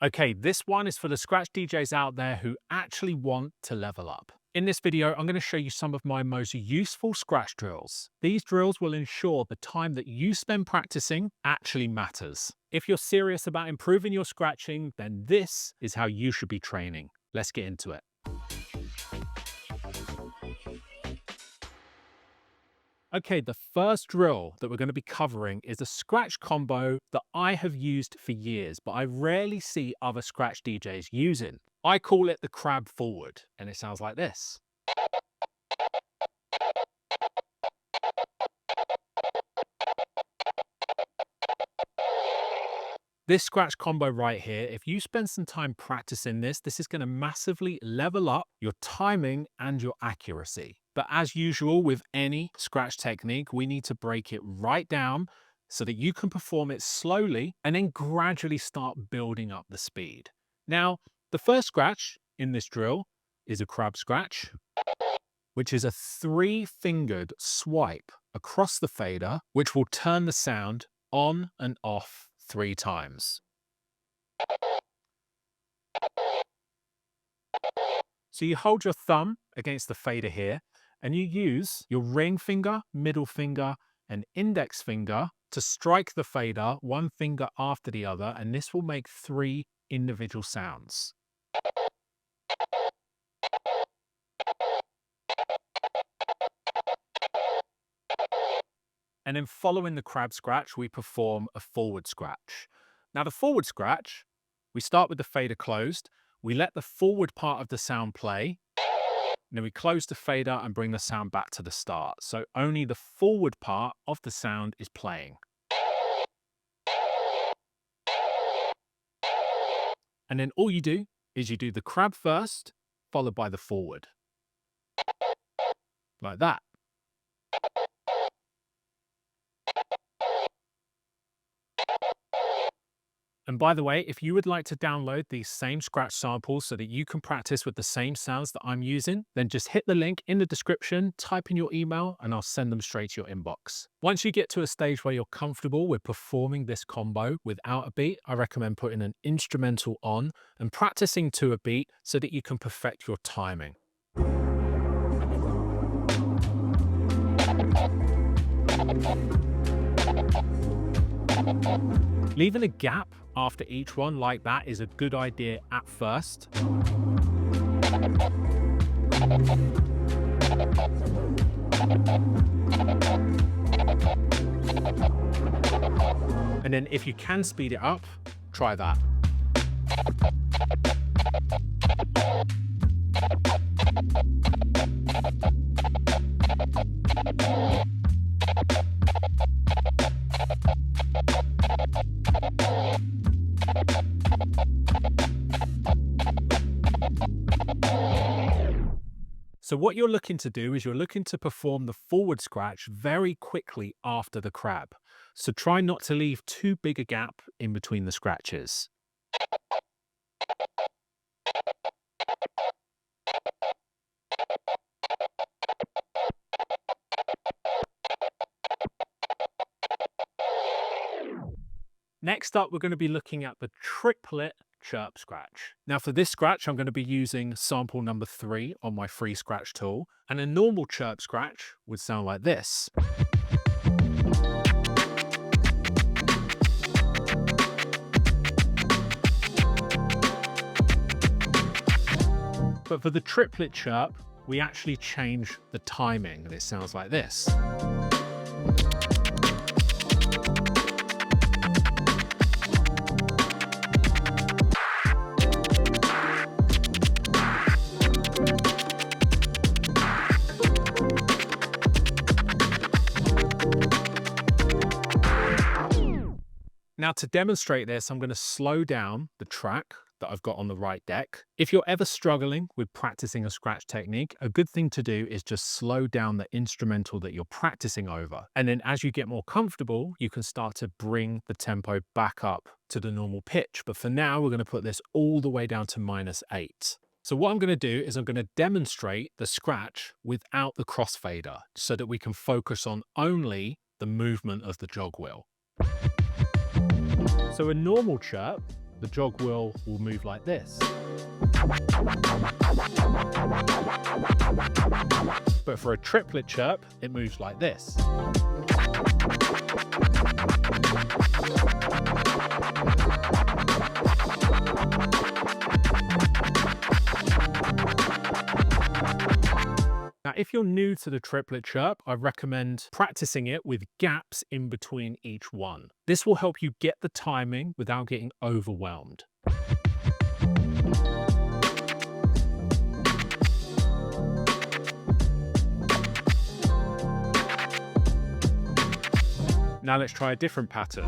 Okay, this one is for the scratch DJs out there who actually want to level up. In this video, I'm going to show you some of my most useful scratch drills. These drills will ensure the time that you spend practicing actually matters. If you're serious about improving your scratching, then this is how you should be training. Let's get into it. Okay, the first drill that we're going to be covering is a scratch combo that I have used for years, but I rarely see other scratch DJs using. I call it the crab forward, and it sounds like this. This scratch combo right here, if you spend some time practicing this is going to massively level up your timing and your accuracy. But as usual with any scratch technique, we need to break it right down so that you can perform it slowly and then gradually start building up the speed. Now, the first scratch in this drill is a crab scratch, which is a 3-fingered swipe across the fader, which will turn the sound on and off 3 times. So you hold your thumb against the fader here, and you use your ring finger, middle finger, and index finger to strike the fader one finger after the other, and this will make 3 individual sounds. And then following the crab scratch, we perform a forward scratch. Now the forward scratch, we start with the fader closed, we let the forward part of the sound play, and then we close the fader and bring the sound back to the start. So only the forward part of the sound is playing. And then all you do is you do the crab first, followed by the forward. Like that. And by the way, if you would like to download these same scratch samples so that you can practice with the same sounds that I'm using, then just hit the link in the description, type in your email, and I'll send them straight to your inbox. Once you get to a stage where you're comfortable with performing this combo without a beat, I recommend putting an instrumental on and practicing to a beat so that you can perfect your timing. Leaving a gap after each one like that is a good idea at first. And then if you can speed it up, try that. So what you're looking to do is you're looking to perform the forward scratch very quickly after the crab. So try not to leave too big a gap in between the scratches. Next up, we're going to be looking at the triplet chirp scratch. Now for this scratch, I'm going to be using sample number 3 on my free scratch tool, and a normal chirp scratch would sound like this. But for the triplet chirp, we actually change the timing, and it sounds like this. Now to demonstrate this, I'm going to slow down the track that I've got on the right deck. If you're ever struggling with practicing a scratch technique, a good thing to do is just slow down the instrumental that you're practicing over. And then as you get more comfortable, you can start to bring the tempo back up to the normal pitch. But for now, we're going to put this all the way down to -8. So what I'm going to do is I'm going to demonstrate the scratch without the crossfader so that we can focus on only the movement of the jog wheel. So a normal chirp the jog wheel will move like this. But for a triplet chirp, it moves like this. Now, if you're new to the triplet chirp, I recommend practicing it with gaps in between each one. This will help you get the timing without getting overwhelmed. Now let's try a different pattern.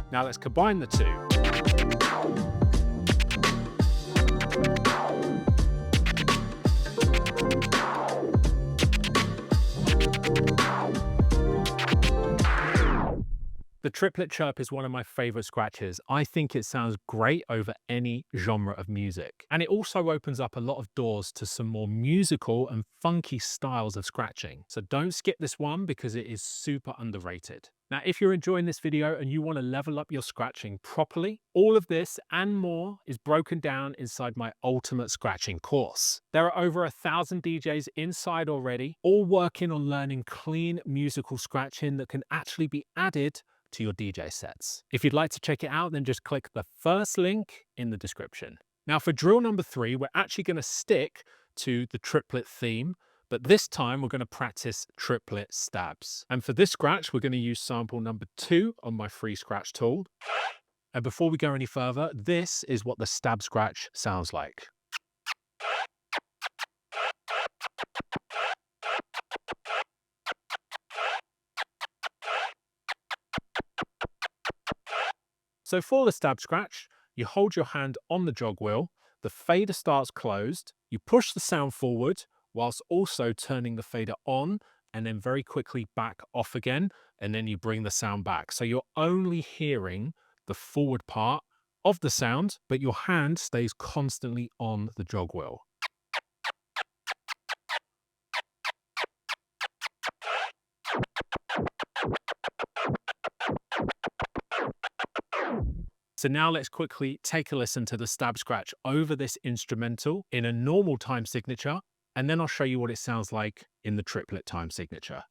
Now let's combine the two. The triplet chirp is one of my favorite scratches. I think it sounds great over any genre of music. And it also opens up a lot of doors to some more musical and funky styles of scratching. So don't skip this one because it is super underrated. Now, if you're enjoying this video and you want to level up your scratching properly, all of this and more is broken down inside my ultimate scratching course. There are over 1,000 DJs inside already, all working on learning clean musical scratching that can actually be added to your DJ sets. If you'd like to check it out, then just click the first link in the description. Now for drill number 3, we're actually going to stick to the triplet theme, but this time we're going to practice triplet stabs. And for this scratch, we're going to use sample number 2 on my free scratch tool. And before we go any further, this is what the stab scratch sounds like. So for the stab scratch, you hold your hand on the jog wheel, the fader starts closed, you push the sound forward whilst also turning the fader on and then very quickly back off again, and then you bring the sound back. So you're only hearing the forward part of the sound, but your hand stays constantly on the jog wheel. So now let's quickly take a listen to the stab scratch over this instrumental in a normal time signature, and then I'll show you what it sounds like in the triplet time signature.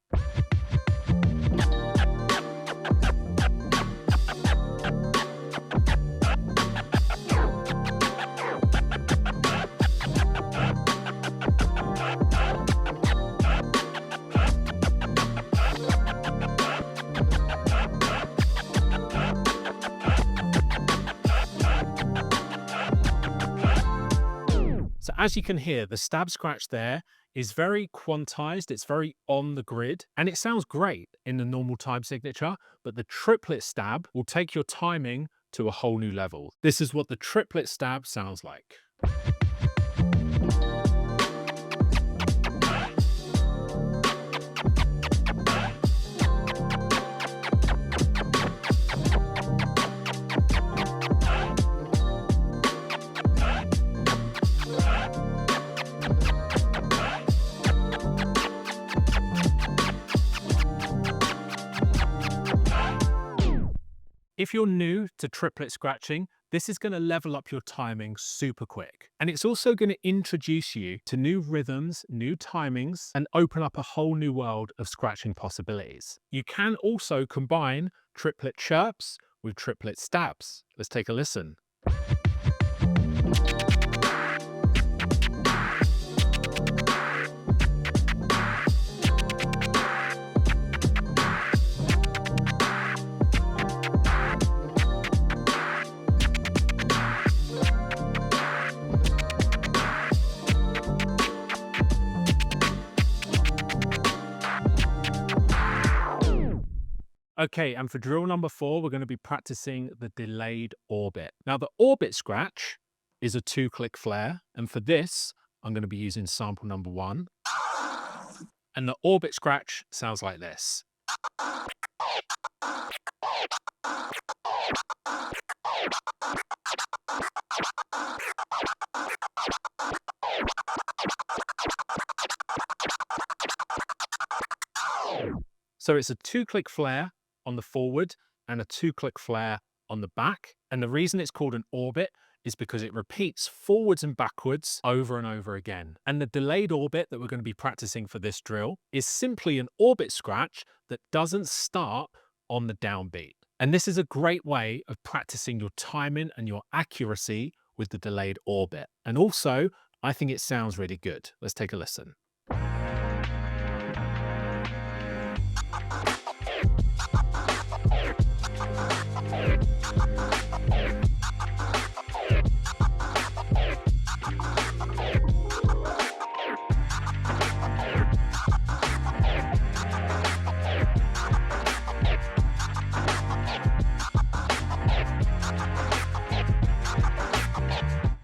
So as you can hear, the stab scratch there is very quantized, it's very on the grid, and it sounds great in the normal time signature, but the triplet stab will take your timing to a whole new level. This is what the triplet stab sounds like. If you're new to triplet scratching, this is going to level up your timing super quick. And it's also going to introduce you to new rhythms, new timings, and open up a whole new world of scratching possibilities. You can also combine triplet chirps with triplet stabs. Let's take a listen. Okay, and for drill number 4, we're going to be practicing the delayed orbit. Now, the orbit scratch is a 2-click flare, and for this, I'm going to be using sample number 1. And the orbit scratch sounds like this. So it's a 2-click flare on the forward and a 2-click flare on the back. And the reason it's called an orbit is because it repeats forwards and backwards over and over again. And the delayed orbit that we're going to be practicing for this drill is simply an orbit scratch that doesn't start on the downbeat. And this is a great way of practicing your timing and your accuracy with the delayed orbit. And also, I think it sounds really good. Let's take a listen.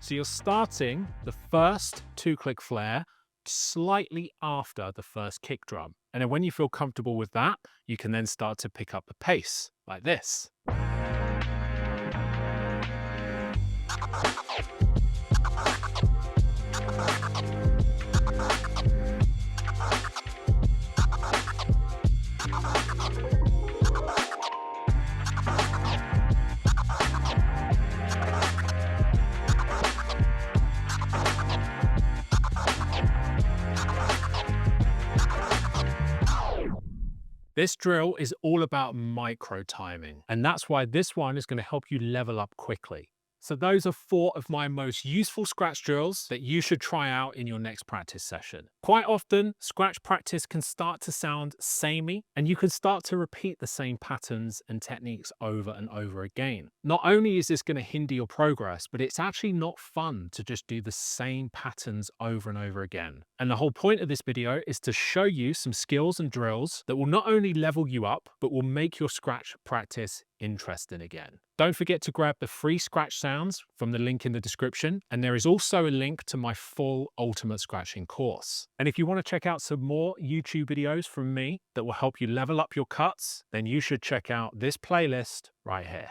So you're starting the first 2-click flare slightly after the first kick drum. And then when you feel comfortable with that, you can then start to pick up the pace like this. This drill is all about micro timing, and that's why this one is going to help you level up quickly. So those are 4 of my most useful scratch drills that you should try out in your next practice session. Quite often, scratch practice can start to sound samey, and you can start to repeat the same patterns and techniques over and over again. Not only is this going to hinder your progress, but it's actually not fun to just do the same patterns over and over again. And the whole point of this video is to show you some skills and drills that will not only level you up, but will make your scratch practice interesting again. Don't forget to grab the free scratch sounds from the link in the description, and there is also a link to my full ultimate scratching course. And if you want to check out some more YouTube videos from me that will help you level up your cuts, then you should check out this playlist right here.